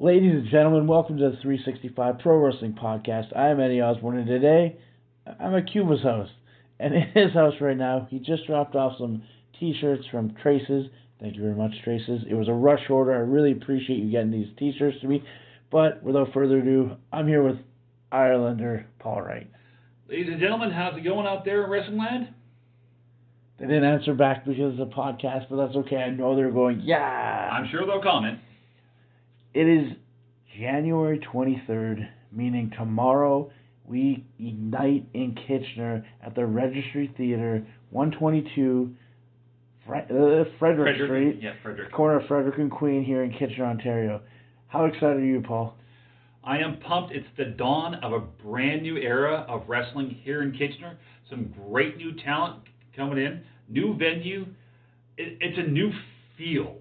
Ladies and gentlemen, welcome to the 365 Pro Wrestling Podcast. I am Eddie Osborne, and today I'm at Cuba's house. And in his house right now, he just dropped off some t-shirts from Traces. Thank you very much, Traces. It was a rush order. I really appreciate you getting these t-shirts to me. But without further ado, I'm here with Irelander Paul Wright. Ladies and gentlemen, how's it going out there in Wrestling Land? They didn't answer back because of the podcast, but that's okay. I know they're going, yeah. I'm sure they'll comment. It is January 23rd, meaning tomorrow we ignite in Kitchener at the Registry Theatre, 122 Frederick Street, corner of Frederick and Queen here in Kitchener, Ontario. How excited are you, Paul? I am pumped. It's the dawn of a brand new era of wrestling here in Kitchener. Some great new talent coming in, new venue. It's a new feel.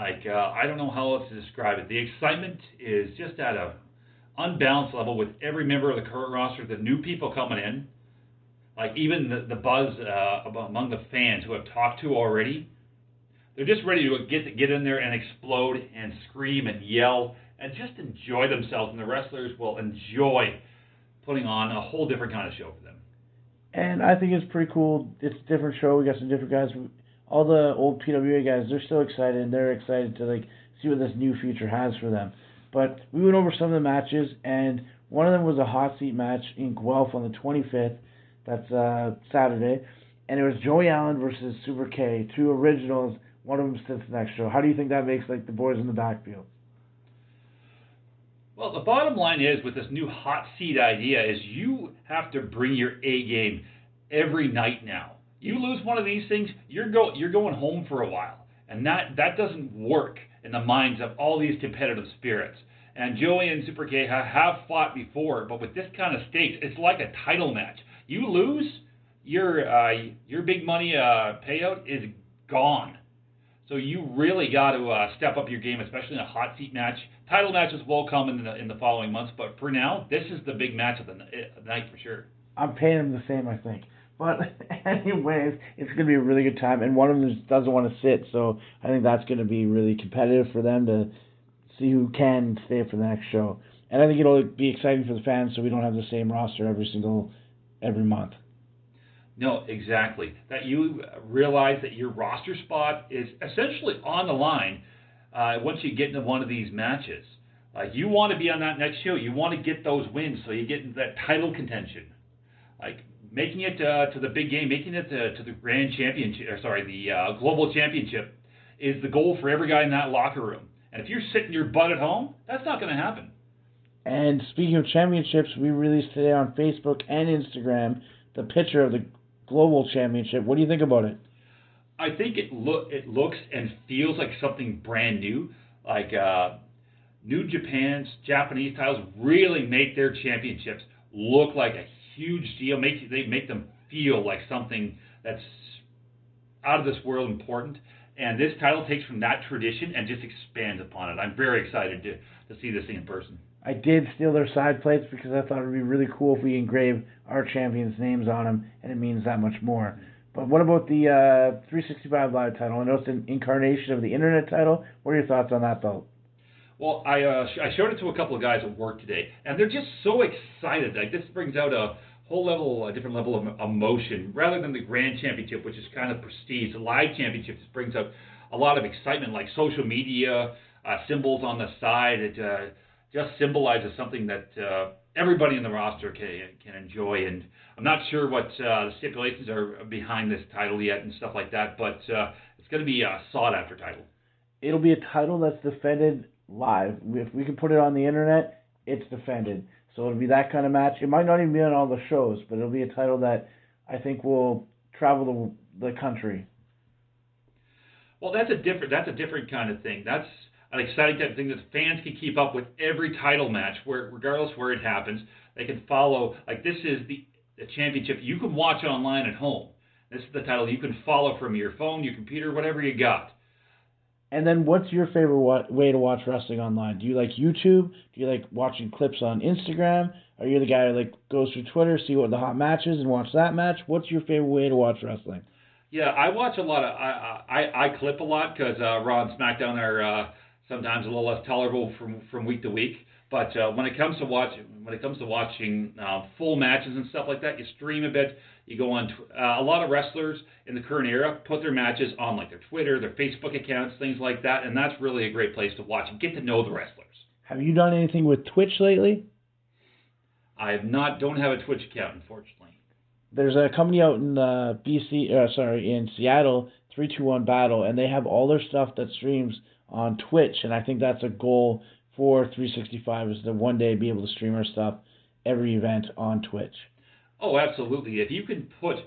I don't know how else to describe it. The excitement is just at a unbalanced level with every member of the current roster, the new people coming in, even the buzz among the fans who have talked to already. They're just ready to get in there and explode and scream and yell and just enjoy themselves. And the wrestlers will enjoy putting on a whole different kind of show for them. And I think it's pretty cool. It's a different show. We got some different guys. All the old PWA guys, they're still excited, and they're excited to see what this new future has for them. But we went over some of the matches, and one of them was a hot seat match in Guelph on the 25th. That's Saturday. And it was Joey Allen versus Super K, two originals. One of them sits next show. How do you think that makes the boys in the backfield? Well, the bottom line is, with this new hot seat idea, is you have to bring your A game every night now. You lose one of these things, you're going home for a while. And that doesn't work in the minds of all these competitive spirits. And Joey and Super K have fought before, but with this kind of stakes, it's like a title match. You lose, your big money payout is gone. So you really got to step up your game, especially in a hot seat match. Title matches will come in the following months, but for now, this is the big match of the night for sure. I'm paying them the same, I think. But anyways, it's going to be a really good time, and one of them just doesn't want to sit, so I think that's going to be really competitive for them to see who can stay for the next show. And I think it'll be exciting for the fans, so we don't have the same roster every month. No, exactly. That you realize that your roster spot is essentially on the line once you get into one of these matches. You want to be on that next show. You want to get those wins so you get into that title contention. Making it to the big game, making it to the Grand Championship, the Global Championship is the goal for every guy in that locker room. And if you're sitting your butt at home, that's not going to happen. And speaking of championships, we released today on Facebook and Instagram the picture of the Global Championship. What do you think about it? I think it looks and feels like something brand new. New Japan's Japanese titles really make their championships look like a huge deal. They make them feel like something that's out of this world important. And this title takes from that tradition and just expands upon it. I'm very excited to see this thing in person. I did steal their side plates because I thought it would be really cool if we engrave our champions' names on them, and it means that much more. But what about the 365 Live title? I know it's an incarnation of the Internet title. What are your thoughts on that belt? Well, I showed it to a couple of guys at work today, and they're just so excited. This brings out a different level of emotion, rather than the Grand Championship, which is kind of prestige. The Live Championship just brings out a lot of excitement, like social media, symbols on the side. It just symbolizes something that everybody in the roster can enjoy. And I'm not sure what the stipulations are behind this title yet and stuff like that, but it's going to be a sought-after title. It'll be a title that's defended live. If we can put it on the Internet, it's defended. So it'll be that kind of match. It might not even be on all the shows, but it'll be a title that I think will travel the country. Well, that's a different kind of thing. That's an exciting type of thing that fans can keep up with every title match, regardless where it happens. They can follow. This is the championship you can watch online at home. This is the title you can follow from your phone, your computer, whatever you got. And then what's your favorite way to watch wrestling online? Do you like YouTube? Do you like watching clips on Instagram? Are you the guy who goes through Twitter, see what the hot match is, and watch that match? What's your favorite way to watch wrestling? Yeah, I watch a lot of I clip a lot because Raw and SmackDown are sometimes a little less tolerable from week to week. But when it comes to watching full matches and stuff like that, you stream a bit. You go on. A lot of wrestlers in the current era put their matches on like their Twitter, their Facebook accounts, things like that, and that's really a great place to watch and get to know the wrestlers. Have you done anything with Twitch lately? Don't have a Twitch account, unfortunately. There's a company out in in Seattle, 321 Battle, and they have all their stuff that streams on Twitch, and I think that's a goal for 365 is to one day be able to stream our stuff, every event on Twitch. Oh, absolutely. If you can put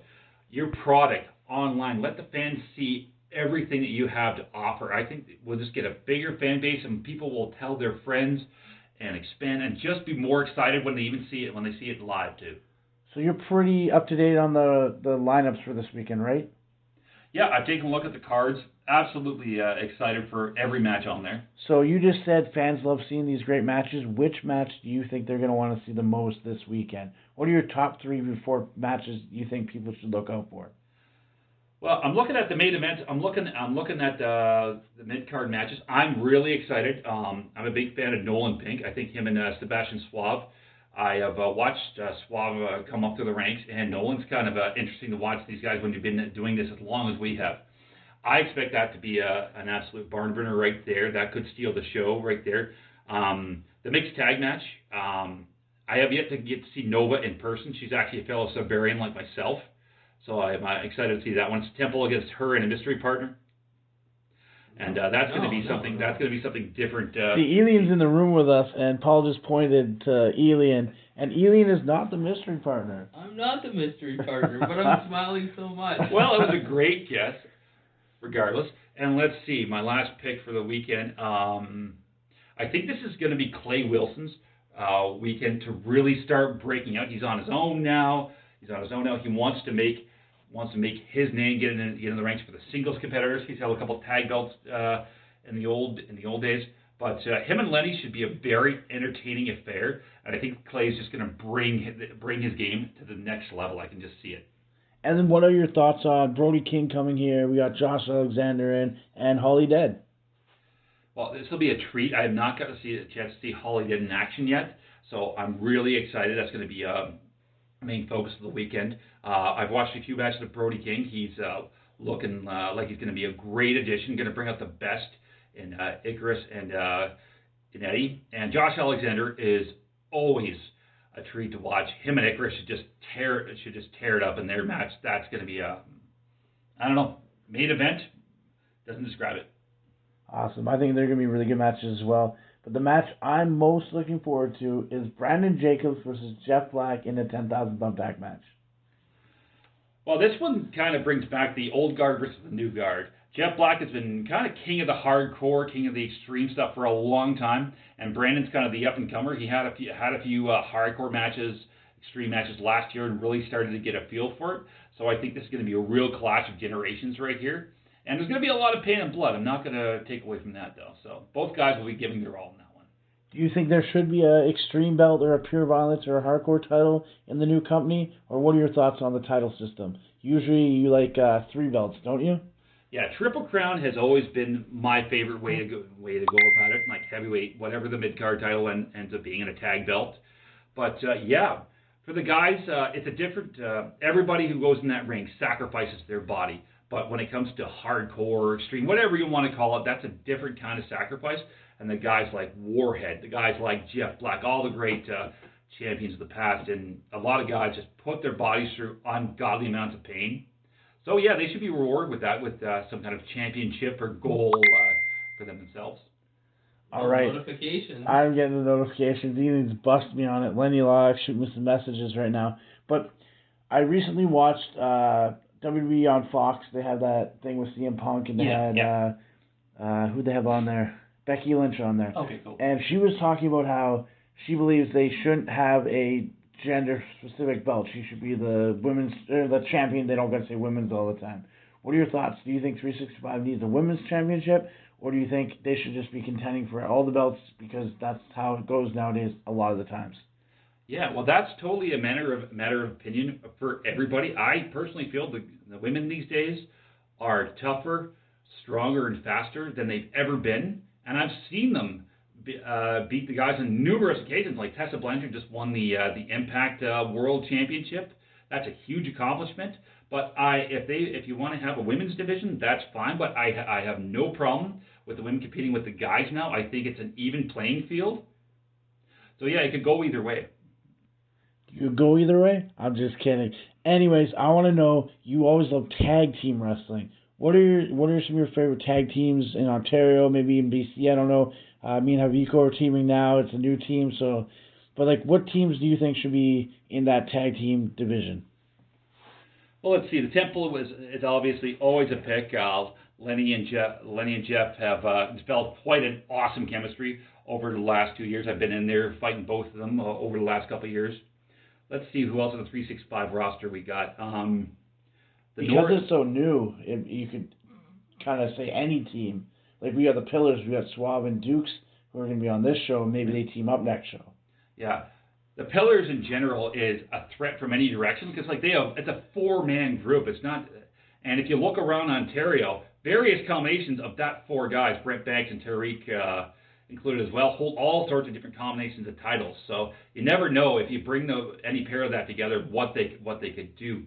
your product online, let the fans see everything that you have to offer, I think we'll just get a bigger fan base, and people will tell their friends and expand and just be more excited when they see it live too. So you're pretty up to date on the lineups for this weekend, right? Yeah, I've taken a look at the cards. Absolutely excited for every match on there. So you just said fans love seeing these great matches. Which match do you think they're going to want to see the most this weekend? What are your top 3 or 4 matches you think people should look out for? Well, I'm looking at the main event. I'm looking at the mid-card matches. I'm really excited. I'm a big fan of Nolan Pink. I think him and Sebastian Suave. I have watched Suave come up through the ranks, and Nolan's kind of interesting to watch these guys when you've been doing this as long as we have. I expect that to be an absolute barn burner right there. That could steal the show right there. The mixed tag match, I have yet to get to see Nova in person. She's actually a fellow Siberian like myself, so I'm excited to see that one. It's Temple against her and a mystery partner. And that's going to be something. That's going to be something different. See, Elian's in the room with us, and Paul just pointed to Elian, and Elian is not the mystery partner. I'm not the mystery partner, but I'm smiling so much. Well, it was a great guess, regardless. And let's see, my last pick for the weekend. I think this is going to be Clay Wilson's weekend to really start breaking out. He's on his own now. He wants to make his name, get in the ranks for the singles competitors. He's held a couple of tag belts in the old days. But him and Lenny should be a very entertaining affair, and I think Clay's just going to bring his game to the next level. I can just see it. And then what are your thoughts on Brody King coming here? We got Josh Alexander in, and Holly Dead. Well, this will be a treat. I have not got to see a chance to see Holly Dead in action yet, so I'm really excited. That's going to be a main focus of the weekend. I've watched a few matches of Brody King. He's looking like he's going to be a great addition, going to bring out the best in Icarus and in Eddie. And Josh Alexander is always a treat to watch. Him and Icarus should just tear it up in their match. That's going to be main event. Doesn't describe it. Awesome. I think they're going to be really good matches as well. But the match I'm most looking forward to is Brandon Jacobs versus Jeff Black in a 10,000 thumbtack match. Well, this one kind of brings back the old guard versus the new guard. Jeff Black has been kind of king of the hardcore, king of the extreme stuff for a long time, and Brandon's kind of the up-and-comer. He had a few hardcore matches, extreme matches last year, and really started to get a feel for it. So I think this is going to be a real clash of generations right here. And there's going to be a lot of pain and blood. I'm not going to take away from that, though. So both guys will be giving their all in that one. Do you think there should be a extreme belt or a pure violence or a hardcore title in the new company? Or what are your thoughts on the title system? Usually you like 3 belts, don't you? Yeah, Triple Crown has always been my favorite way to go about it. Like heavyweight, whatever the mid-card title ends up being in a tag belt. But for the guys, it's a different. Everybody who goes in that ring sacrifices their body. But when it comes to hardcore, extreme, whatever you want to call it, that's a different kind of sacrifice. And the guys like Warhead, the guys like Jeff Black, all the great champions of the past, and a lot of guys just put their bodies through ungodly amounts of pain. So yeah, they should be rewarded with that, with some kind of championship or goal for them themselves. All right. Notifications. I'm getting the notifications. Ian's busted me on it. Lenny Live shooting me some messages right now. But I recently watched WWE on Fox. They had that thing with CM Punk, and they had who'd they have on there? Becky Lynch on there. Okay, cool. And she was talking about how she believes they shouldn't have a gender-specific belt. She should be the women's, the champion. They don't got to say women's all the time. What are your thoughts? Do you think 365 needs a women's championship, or do you think they should just be contending for all the belts because that's how it goes nowadays a lot of the times? Yeah, well, that's totally a matter of opinion for everybody. I personally feel the women these days are tougher, stronger, and faster than they've ever been. and I've seen them beat the guys on numerous occasions. Like Tessa Blanchard just won the Impact World Championship. That's a huge accomplishment. But if you want to have a women's division, that's fine. But I have no problem with the women competing with the guys now. I think it's an even playing field. So yeah, it could go either way. You could go either way? I'm just kidding. Anyways, I want to know, you always love tag team wrestling. What are some of your favorite tag teams in Ontario, maybe in BC? I don't know. Me and Haviko are teaming now. It's a new team, so. But like, what teams do you think should be in that tag team division? Well, let's see. The Temple is obviously always a pick. Lenny and Jeff have developed quite an awesome chemistry over the last 2 years. I've been in there fighting both of them over the last couple of years. Let's see who else on the 365 roster we got. Because it's so new, you could kind of say any team. Like, we got the Pillars, we got Suave and Dukes, who are going to be on this show, and maybe they team up next show. Yeah. The Pillars in general is a threat from any direction because it's a 4-man group. It's not, and if you look around Ontario, various combinations of that 4 guys, Brent Banks and Tariq included as well, hold all sorts of different combinations of titles. So you never know if you bring any pair of that together what they could do.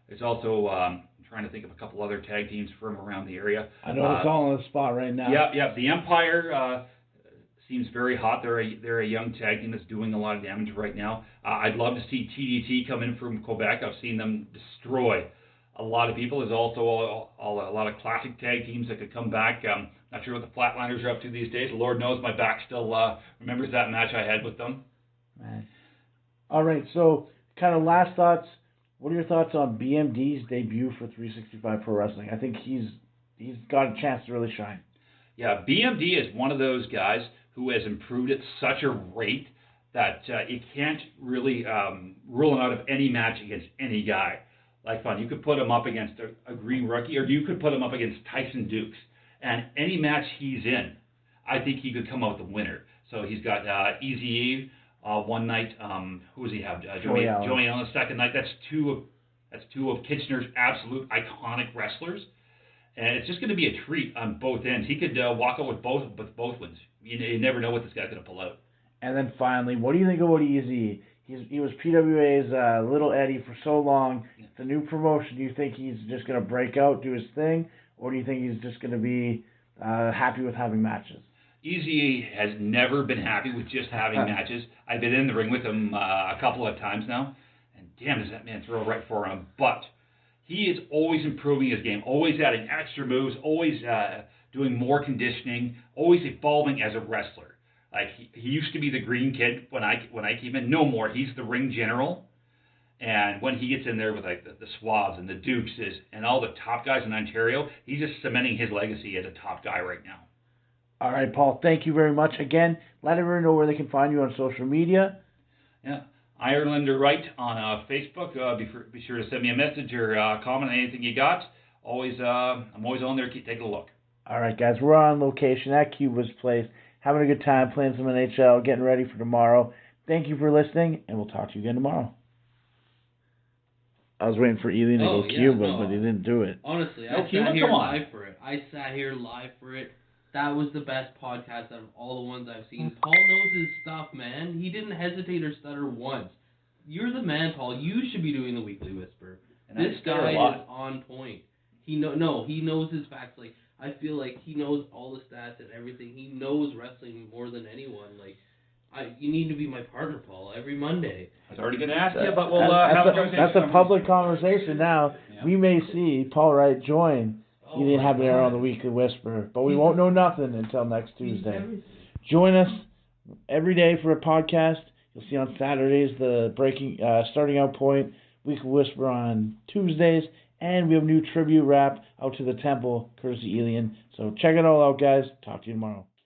There's also I'm trying to think of a couple other tag teams from around the area. I know it's all on the spot right now. Yep. The Empire seems very hot. They're a young tag team that's doing a lot of damage right now. I'd love to see TDT come in from Quebec. I've seen them destroy a lot of people. There's also a lot of classic tag teams that could come back. Not sure what the Flatliners are up to these days. Lord knows my back still remembers that match I had with them. Man. All right, so kind of last thoughts. What are your thoughts on BMD's debut for 365 Pro Wrestling? I think he's got a chance to really shine. Yeah, BMD is one of those guys who has improved at such a rate that you can't really rule him out of any match against any guy. Like fun, you could put him up against a green rookie, or you could put him up against Tyson Dukes. And any match he's in, I think he could come out the winner. So he's got Eazy-E one night. Who does he have? Joey Allen the second night. That's two of Kitchener's absolute iconic wrestlers. And it's just going to be a treat on both ends. He could walk out with both wins. You never know what this guy's going to pull out. And then finally, what do you think about Eazy? He was PWA's Little Eddie for so long. It's a new promotion. Do you think he's just going to break out, do his thing, or do you think he's just going to be happy with having matches? Eazy has never been happy with just having matches. I've been in the ring with him a couple of times now, and damn, does that man throw right for him. But he is always improving his game, always adding extra moves, always doing more conditioning, always evolving as a wrestler. Like he used to be the green kid when I came in. No more. He's the ring general. And when he gets in there with like the Swabs and the Dukes and all the top guys in Ontario, he's just cementing his legacy as a top guy right now. All right, Paul. Thank you very much again. Let everyone know where they can find you on social media. Yeah, Irelander Wright on Facebook. Be sure to send me a message or comment on anything you got. I'm always on there. Keep taking a look. All right, guys. We're on location at Cuba's Place, having a good time, playing some NHL, getting ready for tomorrow. Thank you for listening, and we'll talk to you again tomorrow. I was waiting for Elian to go Cuba, but he didn't do it. Honestly, I sat here live for it. That was the best podcast out of all the ones I've seen. Paul knows his stuff, man. He didn't hesitate or stutter once. You're the man, Paul. You should be doing the Weekly Whisper. And this guy is on point. He knows his facts. Like, I feel like he knows all the stats and everything. He knows wrestling more than anyone. Like, you need to be my partner, Paul, every Monday. I was already going to ask you, but we'll have a conversation. That's a public conversation now. Yeah. We may see Paul Wright join Elian Habanero on the Weekly Whisper, but we won't know nothing until next Tuesday. Join us every day for a podcast. You'll see on Saturdays the starting out point, Weekly Whisper on Tuesdays, and we have a new tribute rap out to the Temple, courtesy Elian. So check it all out, guys. Talk to you tomorrow.